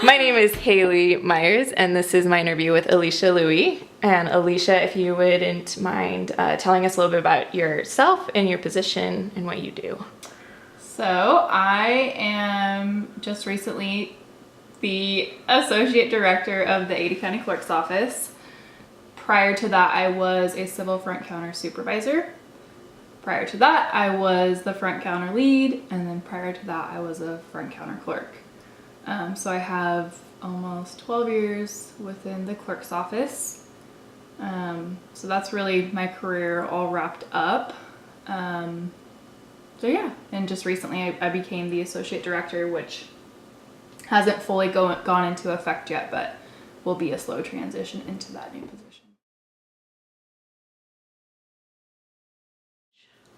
My name is Haley Myers, and this is my interview with Alicia Louie. And Alicia, if you wouldn't mind telling us a little bit about yourself and your position and what you do. So I am just recently the Associate Director of the Ada County Clerk's Office. Prior to that, I was a civil front counter supervisor. Prior to that, I was the front counter lead, and then prior to that, I was a front counter clerk. So I have almost 12 years within the clerk's office. So that's really my career all wrapped up. So yeah, and just recently I became the associate director, which hasn't fully gone into effect yet, but will be a slow transition into that new position.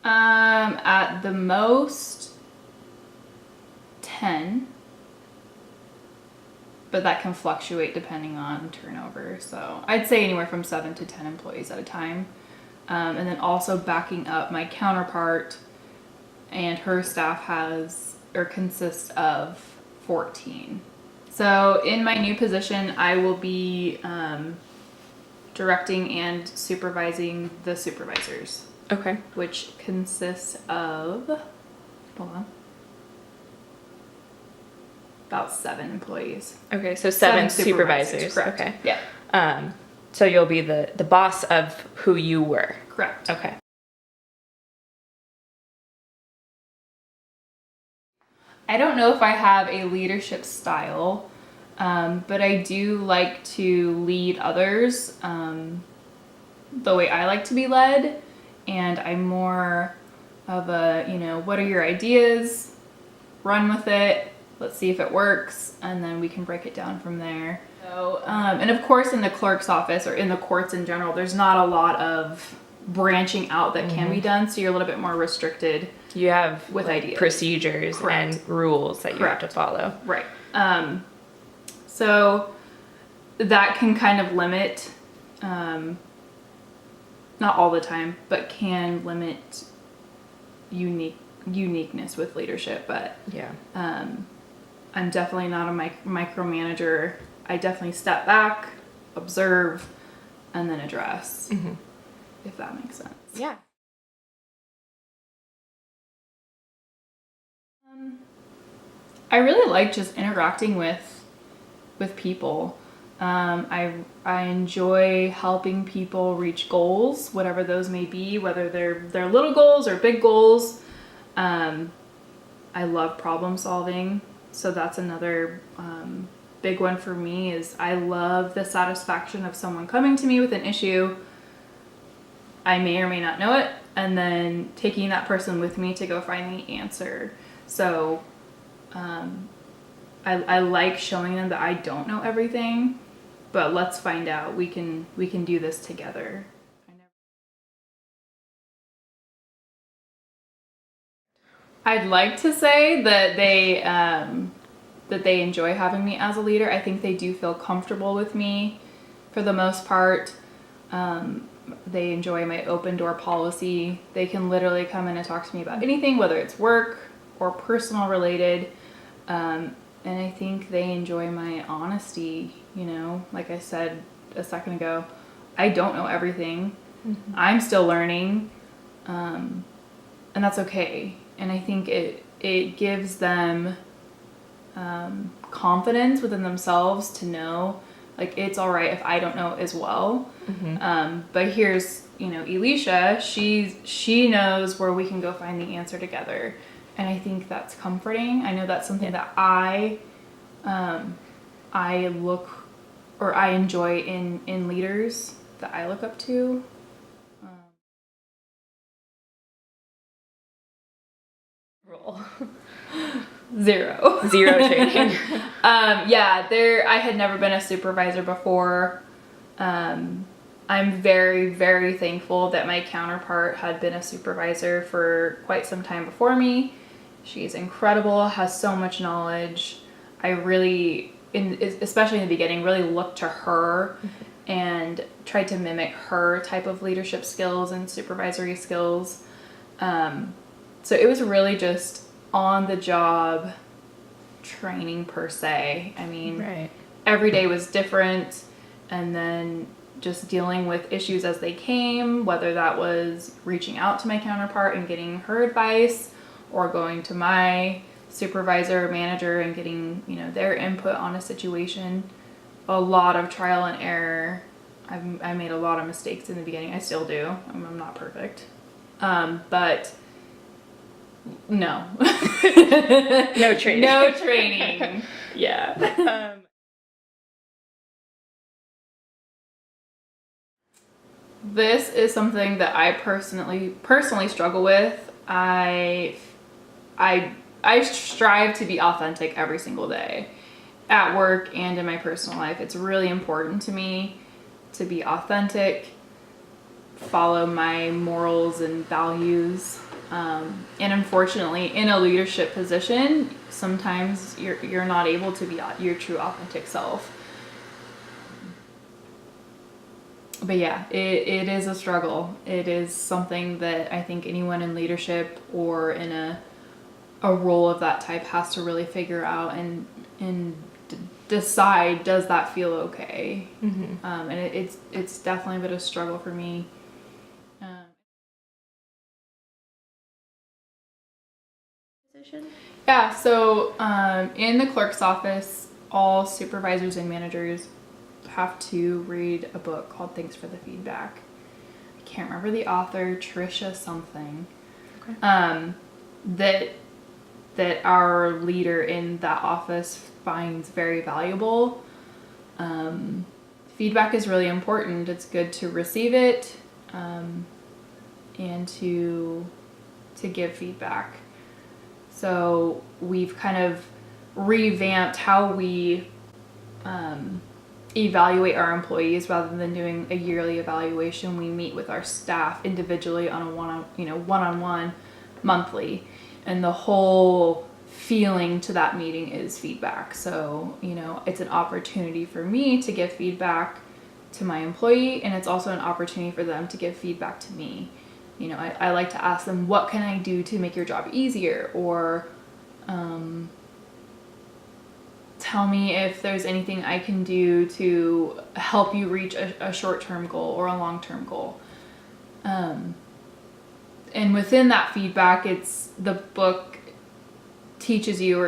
At the most 10. But that can fluctuate depending on turnover. So I'd say anywhere from 7 to 10 employees at a time. And then also backing up my counterpart, and her staff consists of 14. So in my new position, I will be directing and supervising the supervisors. Okay. Which consists of, hold on, about 7 employees. Okay, so seven supervisors. Correct. Okay. Yeah. So you'll be the boss of who you were. Correct. Okay. I don't know if I have a leadership style, but I do like to lead others the way I like to be led. And I'm more of a, what are your ideas? Run with it. Let's see if it works, and then we can break it down from there. So, and of course in the clerk's office or in the courts in general, there's not a lot of branching out that can be done, so you're a little bit more restricted. You have with ideas, procedures, correct, and rules that you have to follow. Right. So that can kind of limit, not all the time, but can limit uniqueness with leadership. But yeah. I'm definitely not a micromanager. I definitely step back, observe, and then address, if that makes sense. Yeah. I really like just interacting with people. I enjoy helping people reach goals, whatever those may be, whether they're little goals or big goals. I love problem solving. So that's another big one for me is I love the satisfaction of someone coming to me with an issue. I may or may not know it, and then taking that person with me to go find the answer. So I like showing them that I don't know everything, but let's find out. We can do this together. I'd like to say that they enjoy having me as a leader. I think they do feel comfortable with me for the most part. They enjoy my open door policy. They can literally come in and talk to me about anything, whether it's work or personal related. And I think they enjoy my honesty. Like I said a second ago, I don't know everything. I'm still learning. And that's okay. And I think it gives them confidence within themselves to know, like, it's all right if I don't know as well. But here's, Alicia, she knows where we can go find the answer together. And I think that's comforting. I know that's something that I enjoy in leaders that I look up to. Zero training. I had never been a supervisor before. I'm very, very thankful that my counterpart had been a supervisor for quite some time before me. She's incredible, has so much knowledge. I really, especially in the beginning, really looked to her and tried to mimic her type of leadership skills and supervisory skills. So it was really just on the job training per se. I mean, Right. every day was different, and then just dealing with issues as they came, whether that was reaching out to my counterpart and getting her advice, or going to my supervisor or manager and getting, you know, their input on a situation. A lot of trial and error. I made a lot of mistakes in the beginning. I still do. I'm not perfect. But no. No training. No training. Yeah. This is something that I personally struggle with. I strive to be authentic every single day, at work and in my personal life. It's really important to me to be authentic, follow my morals and values. And unfortunately, in a leadership position, sometimes you're not able to be your true authentic self. But yeah, it is a struggle. It is something that I think anyone in leadership or in a role of that type has to really figure out and decide, does that feel okay? Mm-hmm. And it's definitely been a struggle for me. Yeah, so in the clerk's office, all supervisors and managers have to read a book called Thanks for the Feedback. I can't remember the author, Trisha something. Okay. That our leader in that office finds very valuable. Feedback is really important. It's good to receive it, and to give feedback. So we've kind of revamped how we evaluate our employees. Rather than doing a yearly evaluation, we meet with our staff individually on a one-on-one monthly, and the whole feeling to that meeting is feedback. So, you know, it's an opportunity for me to give feedback to my employee, and it's also an opportunity for them to give feedback to me. You know, I like to ask them, what can I do to make your job easier? Or tell me if there's anything I can do to help you reach a short-term goal or a long-term goal. And within that feedback, it's the book teaches you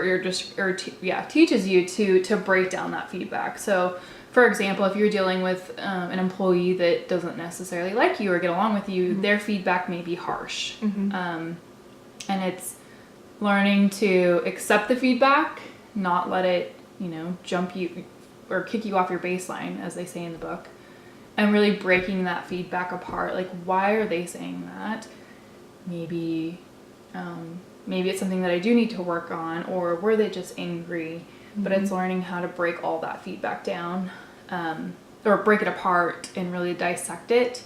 teaches you to break down that feedback. So, for example, if you're dealing with an employee that doesn't necessarily like you or get along with you, mm-hmm. their feedback may be harsh. Mm-hmm. And it's learning to accept the feedback, not let it, jump you or kick you off your baseline, as they say in the book, and really breaking that feedback apart. Like, why are they saying that? Maybe it's something that I do need to work on, or were they just angry? Mm-hmm. But it's learning how to break all that feedback down, or break it apart and really dissect it.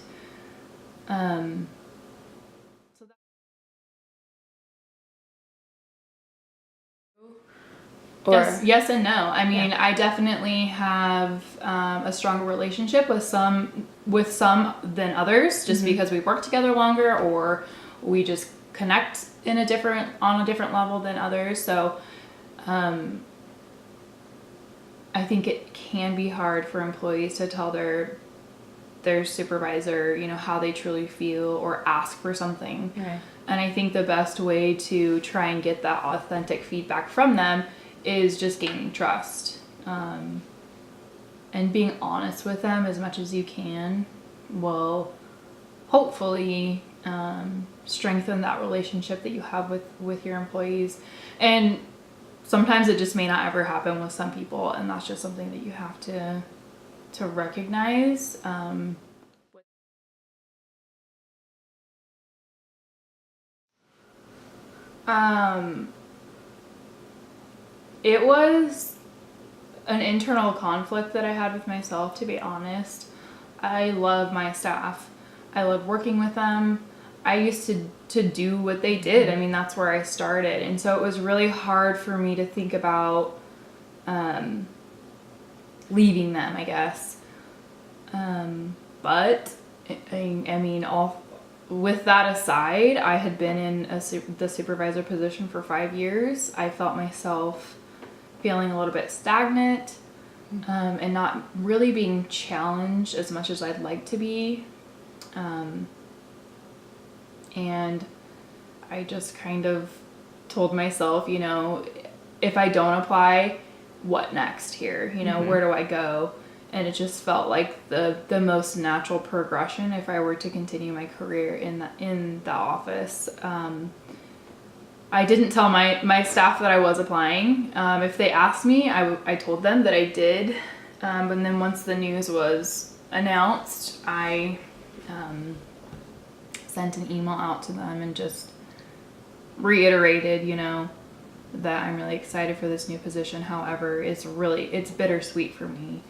Yes and no. I mean, yeah. I definitely have a stronger relationship with some than others, just mm-hmm. because we work together longer, or we just connect on a different level than others. So I think it can be hard for employees to tell their supervisor, how they truly feel, or ask for something. Right. And I think the best way to try and get that authentic feedback from them is just gaining trust, and being honest with them as much as you can will hopefully strengthen that relationship that you have with your employees. And sometimes it just may not ever happen with some people, and that's just something that you have to recognize. It was an internal conflict that I had with myself, to be honest. I love my staff. I love working with them. I used to do what they did. I mean, that's where I started. And so it was really hard for me to think about leaving them, I guess. But, I mean, with that aside, I had been in the supervisor position for 5 years. I felt myself feeling a little bit stagnant, and not really being challenged as much as I'd like to be. And I just kind of told myself, you know, if I don't apply, what next here? You know, where do I go? And it just felt like the most natural progression if I were to continue my career in the office. I didn't tell my staff that I was applying. If they asked me, I told them that I did. But then once the news was announced, I sent an email out to them and just reiterated, you know, that I'm really excited for this new position. However, it's bittersweet for me.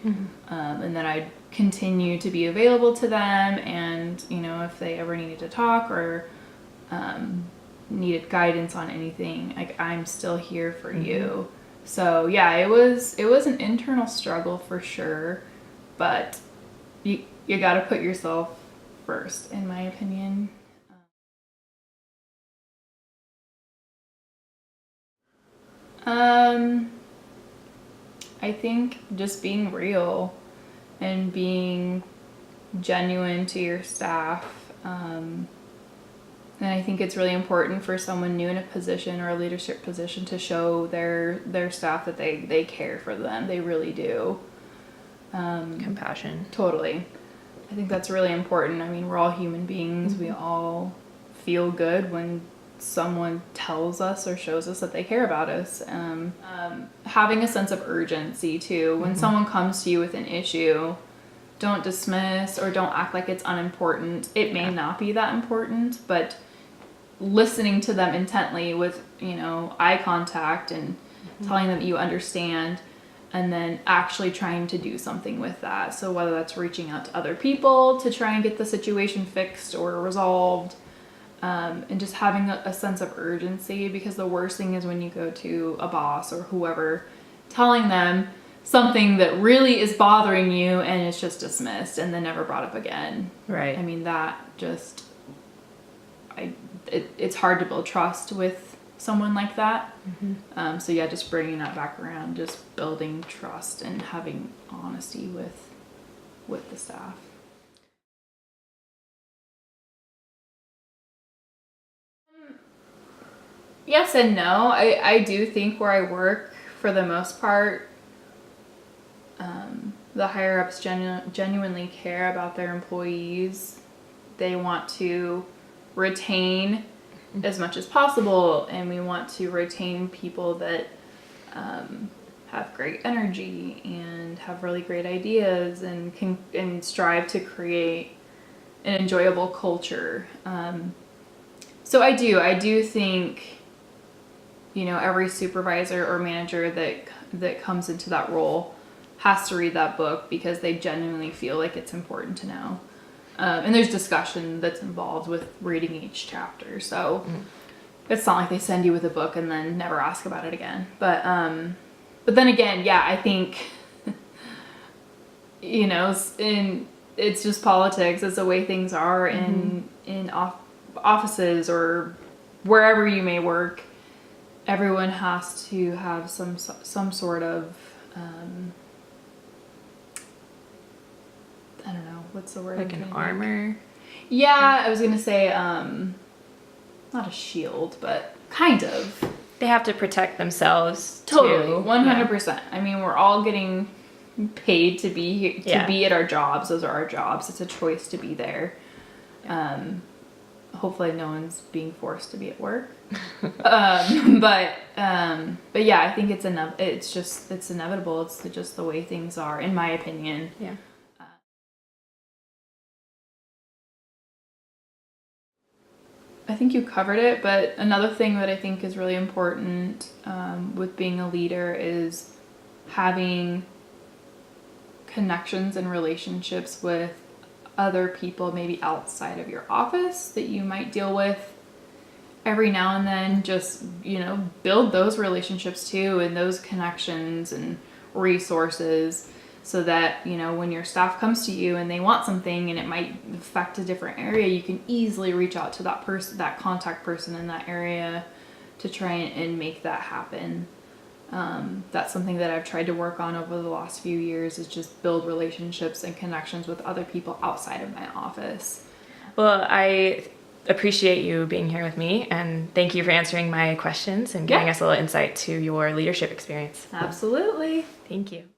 And that I'd continue to be available to them, and, you know, if they ever needed to talk or needed guidance on anything, like, I'm still here for you. So yeah, it was an internal struggle for sure, but you got to put yourself first, in my opinion. I think just being real and being genuine to your staff. And I think it's really important for someone new in a position or a leadership position to show their staff that they care for them. They really do. Compassion. Totally. I think that's really important. I mean, we're all human beings. We all feel good when someone tells us or shows us that they care about us. Having a sense of urgency too. When someone comes to you with an issue, don't dismiss or don't act like it's unimportant. It may not be that important, but listening to them intently with, you know, eye contact and telling them you understand, and then actually trying to do something with that. So whether that's reaching out to other people to try and get the situation fixed or resolved, and just having a sense of urgency, because the worst thing is when you go to a boss or whoever telling them something that really is bothering you and it's just dismissed and then never brought up again. Right. I mean, that just, it's hard to build trust with someone like that. So yeah, just bringing that back around, just building trust and having honesty with the staff. Yes and no. I do think where I work, for the most part, the higher ups genuinely care about their employees. They want to retain as much as possible, and we want to retain people that have great energy and have really great ideas and strive to create an enjoyable culture. So I do think, you know, every supervisor or manager that comes into that role has to read that book because they genuinely feel like it's important to know. And there's discussion that's involved with reading each chapter. So it's not like they send you with a book and then never ask about it again. But then again, yeah, I think, you know, it's just politics. It's the way things are in offices or wherever you may work. Everyone has to have some sort of, I don't know, what's the word? Like an armor? Yeah, I was going to say, not a shield, but kind of. They have to protect themselves. Totally, too. 100%. Yeah. I mean, we're all getting paid to be be at our jobs. Those are our jobs. It's a choice to be there. Hopefully no one's being forced to be at work. But yeah, I think it's inevitable. It's just the way things are, in my opinion. Yeah. I think you covered it, but another thing that I think is really important with being a leader is having connections and relationships with other people maybe outside of your office that you might deal with every now and then. Just, you know, build those relationships too, and those connections and resources, so that, you know, when your staff comes to you and they want something and it might affect a different area, you can easily reach out to that person, that contact person in that area, to try and make that happen. That's something that I've tried to work on over the last few years, is just build relationships and connections with other people outside of my office. Well, I appreciate you being here with me, and thank you for answering my questions and giving Yeah. us a little insight to your leadership experience. Absolutely. Thank you.